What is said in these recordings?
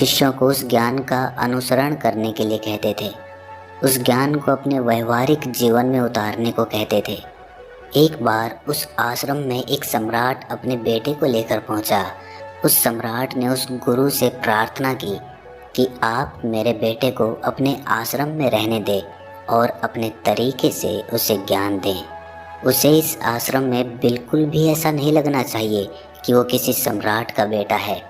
शिष्यों को उस ज्ञान का अनुसरण करने के लिए कहते थे, उस ज्ञान को अपने व्यवहारिक जीवन में उतारने को कहते थे। एक बार उस आश्रम में एक सम्राट अपने बेटे को लेकर पहुंचा। उस सम्राट ने उस गुरु से प्रार्थना की कि आप मेरे बेटे को अपने आश्रम में रहने दें और अपने तरीके से उसे ज्ञान दें। उसे इस आश्रम में बिल्कुल भी ऐसा नहीं लगना चाहिए कि वो किसी सम्राट का बेटा है।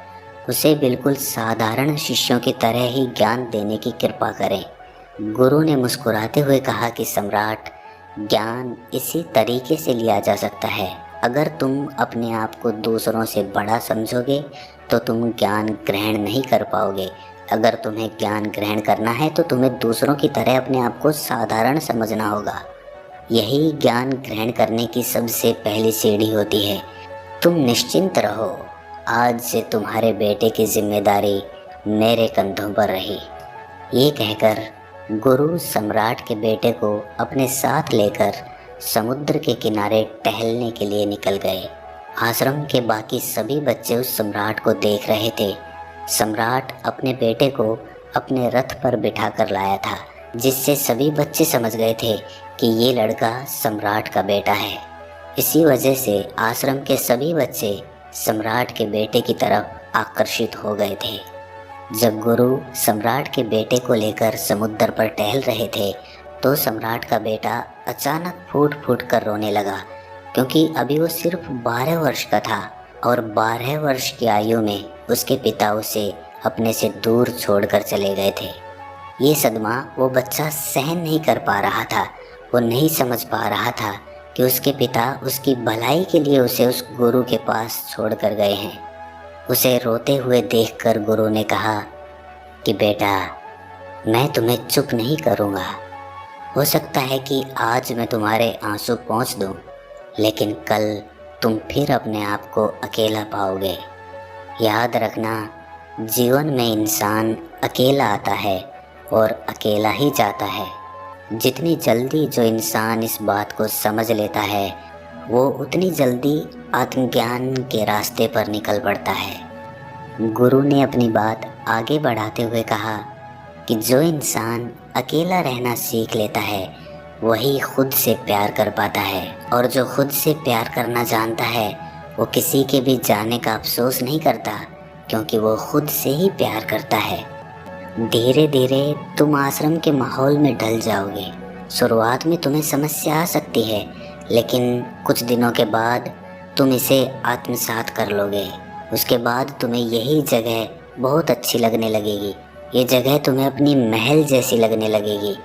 उसे बिल्कुल साधारण शिष्यों की तरह ही ज्ञान देने की कृपा करें। गुरु ने मुस्कुराते हुए कहा कि सम्राट, ज्ञान इसी तरीके से लिया जा सकता है। अगर तुम अपने आप को दूसरों से बड़ा समझोगे तो तुम ज्ञान ग्रहण नहीं कर पाओगे। अगर तुम्हें ज्ञान ग्रहण करना है तो तुम्हें दूसरों की तरह अपने आप को साधारण समझना होगा। यही ज्ञान ग्रहण करने की सबसे पहली सीढ़ी होती है। तुम निश्चिंत रहो, आज से तुम्हारे बेटे की जिम्मेदारी मेरे कंधों पर रही। ये कहकर गुरु सम्राट के बेटे को अपने साथ लेकर समुद्र के किनारे टहलने के लिए निकल गए। आश्रम के बाकी सभी बच्चे उस सम्राट को देख रहे थे। सम्राट अपने बेटे को अपने रथ पर बिठा कर लाया था, जिससे सभी बच्चे समझ गए थे कि ये लड़का सम्राट का बेटा है। इसी वजह से आश्रम के सभी बच्चे सम्राट के बेटे की तरफ आकर्षित हो गए थे। जब गुरु सम्राट के बेटे को लेकर समुद्र पर टहल रहे थे तो सम्राट का बेटा अचानक फूट फूट कर रोने लगा, क्योंकि अभी वो सिर्फ 12 वर्ष का था और 12 वर्ष की आयु में उसके पिता उसे अपने से दूर छोड़कर चले गए े। ये सदमा वो बच्चा सहन नहीं कर पा रहा था। वो नहीं समझ पा रहा था कि उसके पिता उसकी भलाई के लिए उसे उस गुरु के पास छोड़कर गए हैं। उसे रोते हुए देखकर गुरु ने कहा कि बेटा, मैं तुम्हें चुप नहीं करूँगा। हो सकता है कि आज मैं तुम्हारे आंसू पोंछ दूँ, लेकिन कल तुम फिर अपने आप को अकेला पाओगे। याद रखना, जीवन में इंसान अकेला आता है और अकेला ही जाता है। जितनी जल्दी जो इंसान इस बात को समझ लेता है, वो उतनी जल्दी आत्मज्ञान के रास्ते पर निकल पड़ता है। गुरु ने अपनी बात आगे बढ़ाते हुए कहा कि जो इंसान अकेला रहना सीख लेता है वही खुद से प्यार कर पाता है, और जो खुद से प्यार करना जानता है वो किसी के भी जाने का अफसोस नहीं करता, क्योंकि वो खुद से ही प्यार करता है। धीरे धीरे तुम आश्रम के माहौल में ढल जाओगे। शुरुआत में तुम्हें समस्या आ सकती है, लेकिन कुछ दिनों के बाद तुम इसे आत्मसात कर लोगे। उसके बाद तुम्हें यही जगह बहुत अच्छी लगने लगेगी। ये जगह तुम्हें अपनी महल जैसी लगने लगेगी।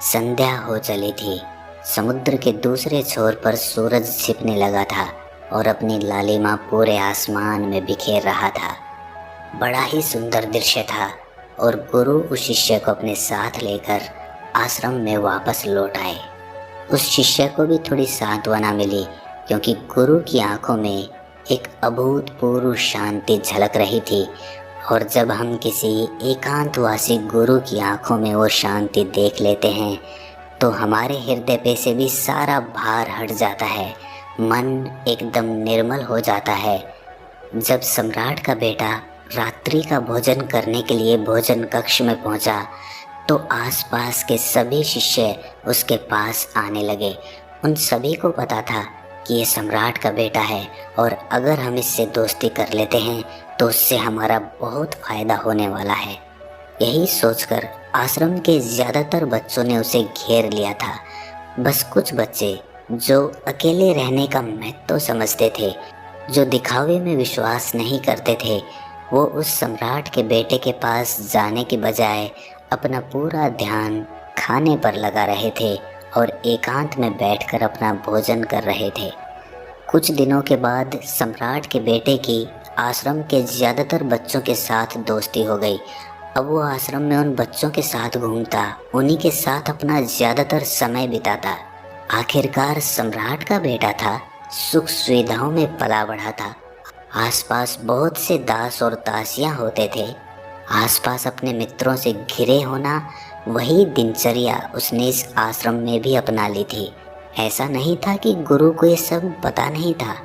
संध्या हो चली थी। समुद्र के दूसरे छोर पर सूरज छिपने लगा था और अपनी लालिमा पूरे आसमान में बिखेर रहा था। बड़ा ही सुंदर दृश्य था और गुरु उस शिष्य को अपने साथ लेकर आश्रम में वापस लौट आए। उस शिष्य को भी थोड़ी सांत्वना मिली, क्योंकि गुरु की आंखों में एक अभूतपूर्व शांति झलक रही थी। और जब हम किसी एकांतवासी गुरु की आंखों में वो शांति देख लेते हैं तो हमारे हृदय पे से भी सारा भार हट जाता है, मन एकदम निर्मल हो जाता है। जब सम्राट का बेटा रात्रि का भोजन करने के लिए भोजन कक्ष में पहुंचा तो आसपास के सभी शिष्य उसके पास आने लगे। उन सभी को पता था कि ये सम्राट का बेटा है और अगर हम इससे दोस्ती कर लेते हैं तो उससे हमारा बहुत फ़ायदा होने वाला है। यही सोचकर आश्रम के ज़्यादातर बच्चों ने उसे घेर लिया था। बस कुछ बच्चे जो अकेले रहने का महत्व समझते थे, जो दिखावे में विश्वास नहीं करते थे, वो उस सम्राट के बेटे के पास जाने के बजाय अपना पूरा ध्यान खाने पर लगा रहे थे और एकांत में बैठकर अपना भोजन कर रहे थे। कुछ दिनों के बाद सम्राट के बेटे की आश्रम के ज़्यादातर बच्चों के साथ दोस्ती हो गई। अब वो आश्रम में उन बच्चों के साथ घूमता, उन्हीं के साथ अपना ज़्यादातर समय बिताता। आखिरकार सम्राट का बेटा था, सुख सुविधाओं में पला बढ़ा था। आसपास बहुत से दास और दासियां होते थे। आसपास अपने मित्रों से घिरे होना, वही दिनचर्या उसने इस आश्रम में भी अपना ली थी। ऐसा नहीं था कि गुरु को ये सब पता नहीं था।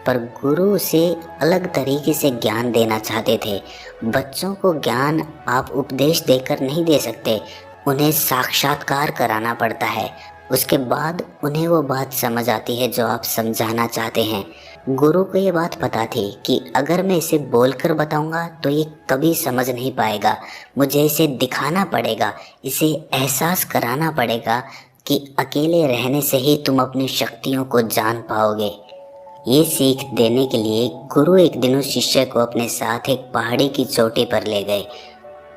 पर गुरु उसे अलग तरीके से ज्ञान देना चाहते थे। बच्चों को ज्ञान आप उपदेश देकर नहीं दे सकते, उन्हें साक्षात्कार कराना पड़ता है। उसके बाद उन्हें वो बात समझ आती है जो आप समझाना चाहते हैं। गुरु को ये बात पता थी कि अगर मैं इसे बोलकर बताऊंगा तो ये कभी समझ नहीं पाएगा, मुझे इसे दिखाना पड़ेगा, इसे एहसास कराना पड़ेगा कि अकेले रहने से ही तुम अपनी शक्तियों को जान पाओगे। ये सीख देने के लिए गुरु एक दिन उस शिष्य को अपने साथ एक पहाड़ी की चोटी पर ले गए।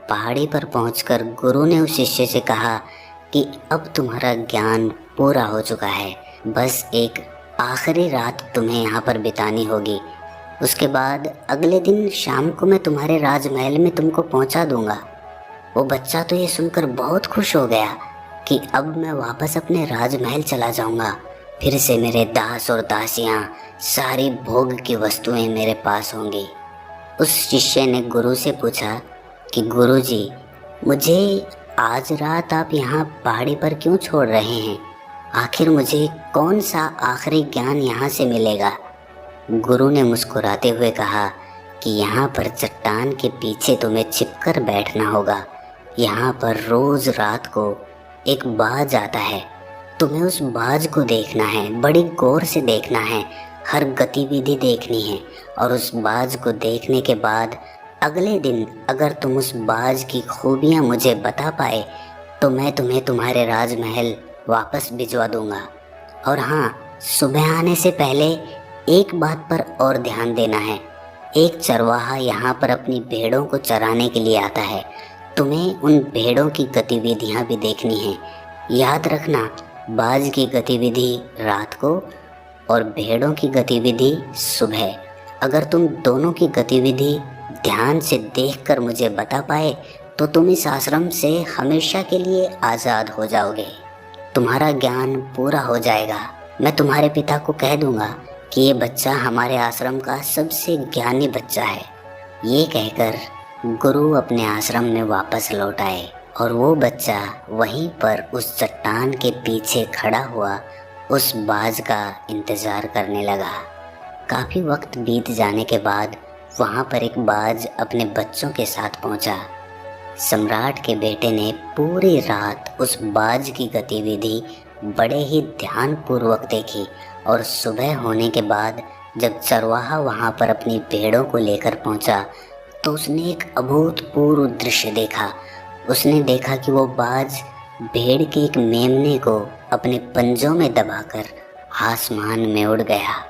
पहाड़ी पर पहुंचकर गुरु ने उस शिष्य से कहा कि अब तुम्हारा ज्ञान पूरा हो चुका है, बस एक आखिरी रात तुम्हें यहाँ पर बितानी होगी। उसके बाद अगले दिन शाम को मैं तुम्हारे राजमहल में तुमको पहुँचा दूंगा। वो बच्चा तो ये सुनकर बहुत खुश हो गया कि अब मैं वापस अपने राजमहल चला जाऊंगा, फिर से मेरे दास और दासियां, सारी भोग की वस्तुएं मेरे पास होंगी। उस शिष्य ने गुरु से पूछा कि गुरुजी, मुझे आज रात आप यहाँ पहाड़ी पर क्यों छोड़ रहे हैं? आखिर मुझे कौन सा आखिरी ज्ञान यहाँ से मिलेगा? गुरु ने मुस्कुराते हुए कहा कि यहाँ पर चट्टान के पीछे तुम्हें छिपकर बैठना होगा। यहाँ पर रोज़ रात को एक बाज आता है, तुम्हें उस बाज को देखना है, बड़ी गौर से देखना है, हर गतिविधि देखनी है। और उस बाज को देखने के बाद अगले दिन अगर तुम उस बाज की खूबियाँ मुझे बता पाए तो मैं तुम्हें तुम्हारे राजमहल वापस भिजवा दूंगा। और हाँ, सुबह आने से पहले एक बात पर और ध्यान देना है। एक चरवाहा यहाँ पर अपनी भेड़ों को चराने के लिए आता है, तुम्हें उन भेड़ों की गतिविधियाँ भी देखनी है। याद रखना, बाज की गतिविधि रात को और भेड़ों की गतिविधि सुबह। अगर तुम दोनों की गतिविधि ध्यान से देखकर मुझे बता पाए तो तुम इस आश्रम से हमेशा के लिए आज़ाद हो जाओगे, तुम्हारा ज्ञान पूरा हो जाएगा। मैं तुम्हारे पिता को कह दूंगा कि ये बच्चा हमारे आश्रम का सबसे ज्ञानी बच्चा है। ये कहकर गुरु अपने आश्रम में वापस लौट आए और वो बच्चा वहीं पर उस चट्टान के पीछे खड़ा हुआ उस बाज का इंतज़ार करने लगा। काफ़ी वक्त बीत जाने के बाद वहाँ पर एक बाज अपने बच्चों के साथ पहुँचा। सम्राट के बेटे ने पूरी रात उस बाज की गतिविधि बड़े ही ध्यानपूर्वक देखी और सुबह होने के बाद जब चरवाहा वहाँ पर अपनी भेड़ों को लेकर पहुँचा तो उसने एक अभूतपूर्व दृश्य देखा। उसने देखा कि वो बाज भेड़ के एक मेमने को अपने पंजों में दबाकर आसमान में उड़ गया।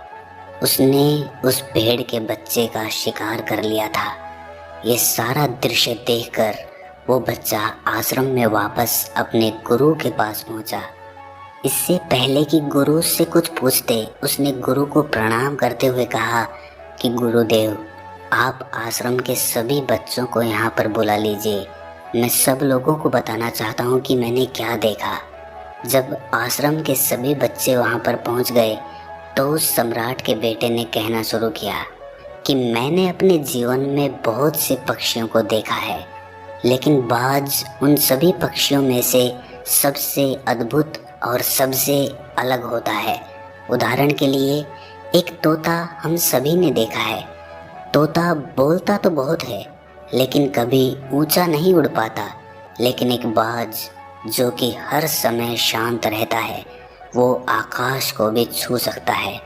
उसने उस भेड़ के बच्चे का शिकार कर लिया था। ये सारा दृश्य देखकर वो बच्चा आश्रम में वापस अपने गुरु के पास पहुंचा। इससे पहले कि गुरु उससे कुछ पूछते, उसने गुरु को प्रणाम करते हुए कहा कि गुरुदेव, आप आश्रम के सभी बच्चों को यहाँ पर बुला लीजिए। मैं सब लोगों को बताना चाहता हूँ कि मैंने क्या देखा। जब आश्रम के सभी बच्चे वहाँ पर पहुँच गए तो उस सम्राट के बेटे ने कहना शुरू किया कि मैंने अपने जीवन में बहुत से पक्षियों को देखा है, लेकिन बाज उन सभी पक्षियों में से सबसे अद्भुत और सबसे अलग होता है। उदाहरण के लिए एक तोता हम सभी ने देखा है। तोता बोलता तो बहुत है लेकिन कभी ऊंचा नहीं उड़ पाता, लेकिन एक बाज जो कि हर समय शांत रहता है वो आकाश को भी छू सकता है।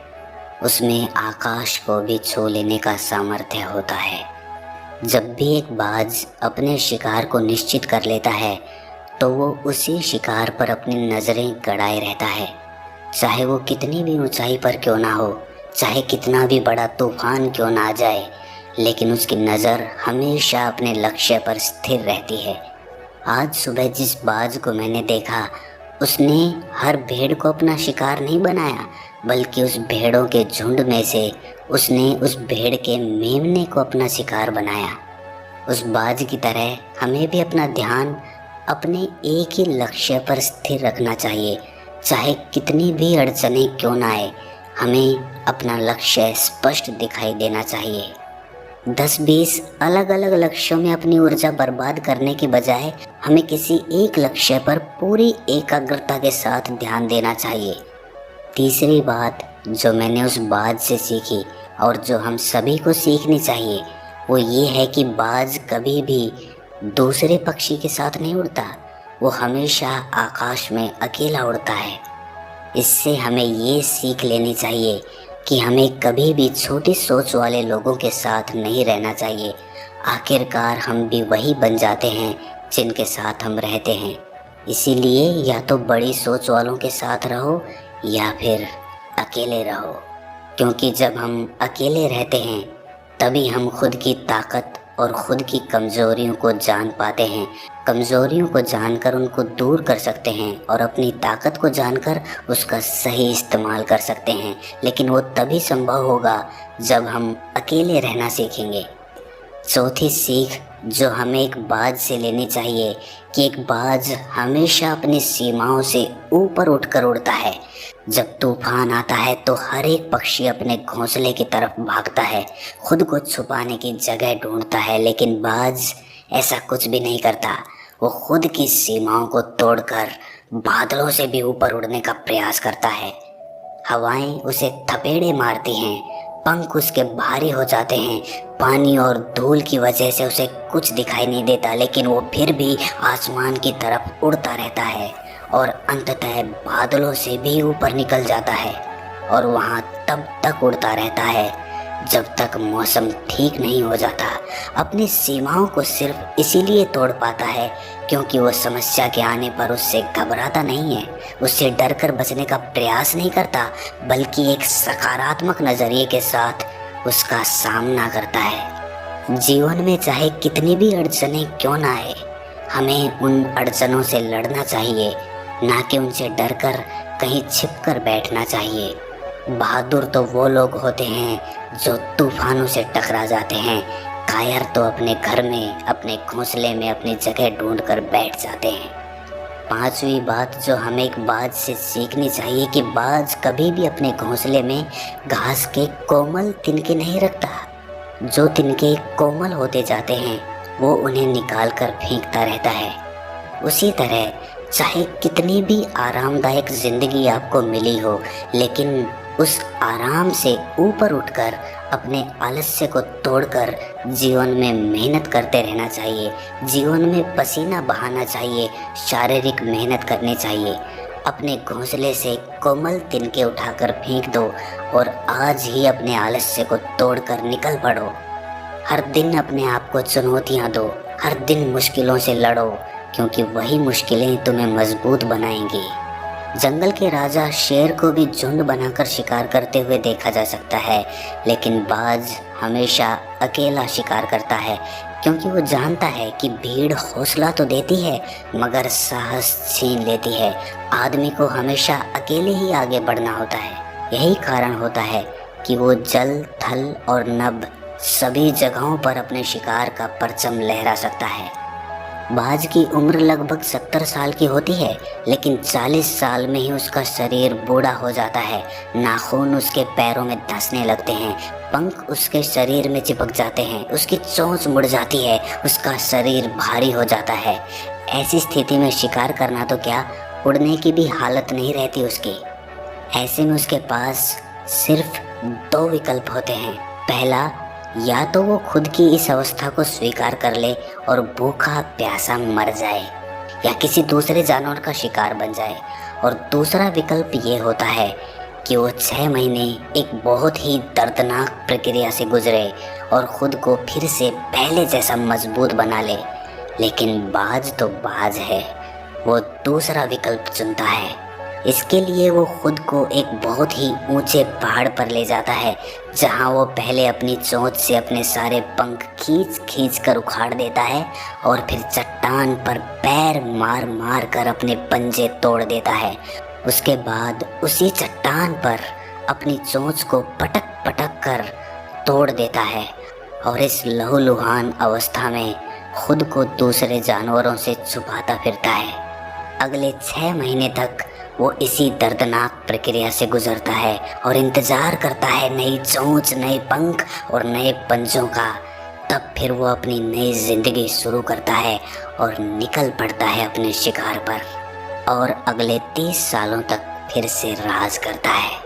उसमें आकाश को भी छू लेने का सामर्थ्य होता है। जब भी एक बाज अपने शिकार को निश्चित कर लेता है तो वो उसी शिकार पर अपनी नज़रें गड़ाए रहता है, चाहे वो कितनी भी ऊंचाई पर क्यों ना हो, चाहे कितना भी बड़ा तूफान क्यों ना आ जाए, लेकिन उसकी नज़र हमेशा अपने लक्ष्य पर स्थिर रहती है। आज सुबह जिस बाज को मैंने देखा उसने हर भेड़ को अपना शिकार नहीं बनाया, बल्कि उस भेड़ों के झुंड में से उसने उस भेड़ के मेमने को अपना शिकार बनाया। उस बाज की तरह हमें भी अपना ध्यान अपने एक ही लक्ष्य पर स्थिर रखना चाहिए। चाहे कितनी भी अड़चनें क्यों ना आए, हमें अपना लक्ष्य स्पष्ट दिखाई देना चाहिए। 10-20 अलग अलग लक्ष्यों में अपनी ऊर्जा बर्बाद करने के बजाय हमें किसी एक लक्ष्य पर पूरी एकाग्रता के साथ ध्यान देना चाहिए। तीसरी बात जो मैंने उस बात से सीखी और जो हम सभी को सीखनी चाहिए वो ये है कि बाज कभी भी दूसरे पक्षी के साथ नहीं उड़ता, वो हमेशा आकाश में अकेला उड़ता है। इससे हमें ये सीख लेनी चाहिए कि हमें कभी भी छोटी सोच वाले लोगों के साथ नहीं रहना चाहिए। आखिरकार हम भी वही बन जाते हैं जिनके साथ हम रहते हैं। इसीलिए या तो बड़ी सोच वालों के साथ रहो या फिर अकेले रहो, क्योंकि जब हम अकेले रहते हैं तभी हम खुद की ताकत और खुद की कमज़ोरियों को जान पाते हैं। कमज़ोरियों को जानकर उनको दूर कर सकते हैं और अपनी ताकत को जानकर उसका सही इस्तेमाल कर सकते हैं। लेकिन वो तभी संभव होगा जब हम अकेले रहना सीखेंगे। चौथी सीख जो हमें एक बाज से लेनी चाहिए कि एक बाज हमेशा अपनी सीमाओं से ऊपर उठकर उड़ता है। जब तूफान आता है तो हर एक पक्षी अपने घोंसले की तरफ भागता है, खुद को छुपाने की जगह ढूंढता है, लेकिन बाज ऐसा कुछ भी नहीं करता। वो खुद की सीमाओं को तोड़कर बादलों से भी ऊपर उड़ने का प्रयास करता है। हवाएं उसे थपेड़े मारती हैं, पंख उसके भारी हो जाते हैं, पानी और धूल की वजह से उसे कुछ दिखाई नहीं देता, लेकिन वो फिर भी आसमान की तरफ उड़ता रहता है और अंततः बादलों से भी ऊपर निकल जाता है और वहाँ तब तक उड़ता रहता है जब तक मौसम ठीक नहीं हो जाता। अपनी सीमाओं को सिर्फ इसीलिए तोड़ पाता है क्योंकि वो समस्या के आने पर उससे घबराता नहीं है, उससे डर कर बचने का प्रयास नहीं करता, बल्कि एक सकारात्मक नज़रिए के साथ उसका सामना करता है। जीवन में चाहे कितनी भी अड़चनें क्यों ना आए, हमें उन अड़चनों से लड़ना चाहिए, ना कि उनसे डर कर कहीं छिप कर बैठना चाहिए। बहादुर तो वो लोग होते हैं जो तूफानों से टकरा जाते हैं, कायर तो अपने घर में, अपने घोंसले में अपनी जगह ढूंढकर बैठ जाते हैं। पांचवी बात जो हमें एक बाज से सीखनी चाहिए कि बाज कभी भी अपने घोंसले में घास के कोमल तिनके नहीं रखता। जो तिनके कोमल होते जाते हैं वो उन्हें निकाल कर फेंकता रहता है। उसी तरह चाहे कितनी भी आरामदायक ज़िंदगी आपको मिली हो, लेकिन उस आराम से ऊपर उठकर अपने आलस्य को तोड़कर जीवन में मेहनत करते रहना चाहिए, जीवन में पसीना बहाना चाहिए, शारीरिक मेहनत करनी चाहिए। अपने घोंसले से कोमल तिनके उठाकर फेंक दो और आज ही अपने आलस्य को तोड़कर निकल पड़ो। हर दिन अपने आप को चुनौतियाँ दो, हर दिन मुश्किलों से लड़ो, क्योंकि वही मुश्किलें तुम्हें मजबूत बनाएंगी। जंगल के राजा शेर को भी झुंड बनाकर शिकार करते हुए देखा जा सकता है, लेकिन बाज हमेशा अकेला शिकार करता है, क्योंकि वो जानता है कि भीड़ हौसला तो देती है मगर साहस छीन लेती है। आदमी को हमेशा अकेले ही आगे बढ़ना होता है। यही कारण होता है कि वो जल, थल और नभ सभी जगहों पर अपने शिकार का परचम लहरा सकता है। बाज की उम्र लगभग 70 साल की होती है, लेकिन 40 साल में ही उसका शरीर बूढ़ा हो जाता है। नाखून उसके पैरों में धंसने लगते हैं, पंख उसके शरीर में चिपक जाते हैं, उसकी चोंच मुड़ जाती है, उसका शरीर भारी हो जाता है। ऐसी स्थिति में शिकार करना तो क्या, उड़ने की भी हालत नहीं रहती उसकी। ऐसे में उसके पास सिर्फ 2 विकल्प होते हैं। पहला, या तो वो खुद की इस अवस्था को स्वीकार कर ले और भूखा प्यासा मर जाए, या किसी दूसरे जानवर का शिकार बन जाए। और दूसरा विकल्प ये होता है कि वो 6 महीने एक बहुत ही दर्दनाक प्रक्रिया से गुजरे और खुद को फिर से पहले जैसा मजबूत बना ले। लेकिन बाज तो बाज है, वो दूसरा विकल्प चुनता है। इसके लिए वो खुद को एक बहुत ही ऊंचे पहाड़ पर ले जाता है, जहां वो पहले अपनी चोंच से अपने सारे पंख खींच खींच कर उखाड़ देता है और फिर चट्टान पर पैर मार मार कर अपने पंजे तोड़ देता है। उसके बाद उसी चट्टान पर अपनी चोंच को पटक पटक कर तोड़ देता है और इस लहूलुहान अवस्था में खुद को दूसरे जानवरों से छुपाता फिरता है। अगले 6 महीने तक वो इसी दर्दनाक प्रक्रिया से गुजरता है और इंतज़ार करता है नई चोंच, नए पंख और नए पंजों का। तब फिर वो अपनी नई ज़िंदगी शुरू करता है और निकल पड़ता है अपने शिकार पर और अगले 30 सालों तक फिर से राज करता है।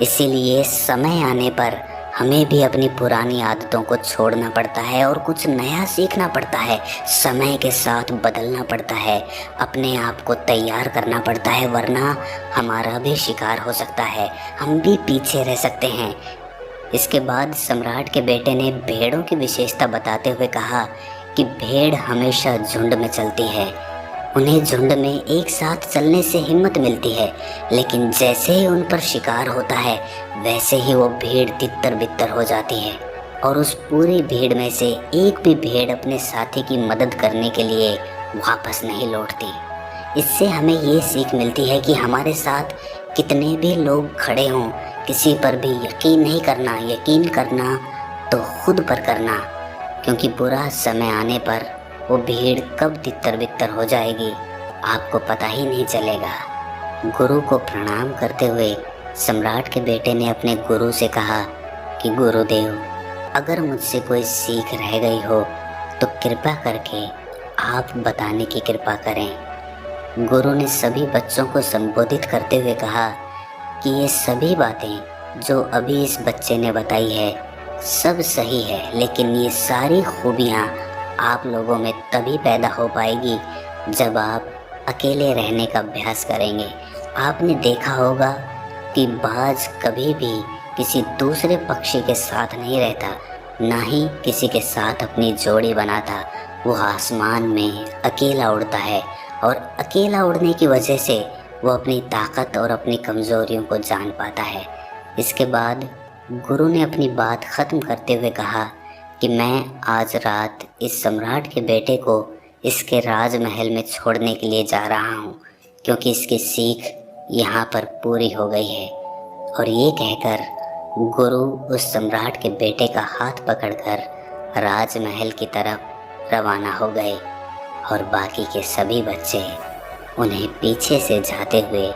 इसीलिए समय आने पर हमें भी अपनी पुरानी आदतों को छोड़ना पड़ता है और कुछ नया सीखना पड़ता है। समय के साथ बदलना पड़ता है, अपने आप को तैयार करना पड़ता है, वरना हमारा भी शिकार हो सकता है, हम भी पीछे रह सकते हैं। इसके बाद सम्राट के बेटे ने भेड़ों की विशेषता बताते हुए कहा कि भेड़ हमेशा झुंड में चलती है। उन्हें झुंड में एक साथ चलने से हिम्मत मिलती है, लेकिन जैसे ही उन पर शिकार होता है वैसे ही वो भीड़ तितर बितर हो जाती है और उस पूरी भीड़ में से एक भी भेड़ अपने साथी की मदद करने के लिए वापस नहीं लौटती। इससे हमें ये सीख मिलती है कि हमारे साथ कितने भी लोग खड़े हों, किसी पर भी यकीन नहीं करना, यकीन करना तो खुद पर करना, क्योंकि बुरा समय आने पर वो भीड़ कब तितर बितर हो जाएगी आपको पता ही नहीं चलेगा। गुरु को प्रणाम करते हुए सम्राट के बेटे ने अपने गुरु से कहा कि गुरुदेव, अगर मुझसे कोई सीख रह गई हो तो कृपा करके आप बताने की कृपा करें। गुरु ने सभी बच्चों को संबोधित करते हुए कहा कि ये सभी बातें जो अभी इस बच्चे ने बताई है सब सही है, लेकिन ये सारी खूबियाँ आप लोगों में तभी पैदा हो पाएगी जब आप अकेले रहने का अभ्यास करेंगे। आपने देखा होगा कि बाज कभी भी किसी दूसरे पक्षी के साथ नहीं रहता, ना ही किसी के साथ अपनी जोड़ी बनाता। वो आसमान में अकेला उड़ता है और अकेला उड़ने की वजह से वो अपनी ताकत और अपनी कमज़ोरियों को जान पाता है। इसके बाद गुरु ने अपनी बात ख़त्म करते हुए कहा कि मैं आज रात इस सम्राट के बेटे को इसके राजमहल में छोड़ने के लिए जा रहा हूँ, क्योंकि इसकी सीख यहाँ पर पूरी हो गई है। और ये कहकर गुरु उस सम्राट के बेटे का हाथ पकड़कर राजमहल की तरफ रवाना हो गए और बाकी के सभी बच्चे उन्हें पीछे से जाते हुए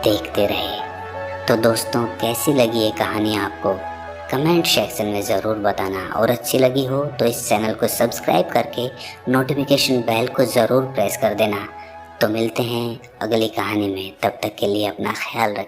देखते रहे। तो दोस्तों, कैसी लगी ये कहानी आपको? कमेंट सेक्शन में ज़रूर बताना, और अच्छी लगी हो तो इस चैनल को सब्सक्राइब करके नोटिफिकेशन बेल को ज़रूर प्रेस कर देना। तो मिलते हैं अगली कहानी में, तब तक के लिए अपना ख्याल रखें।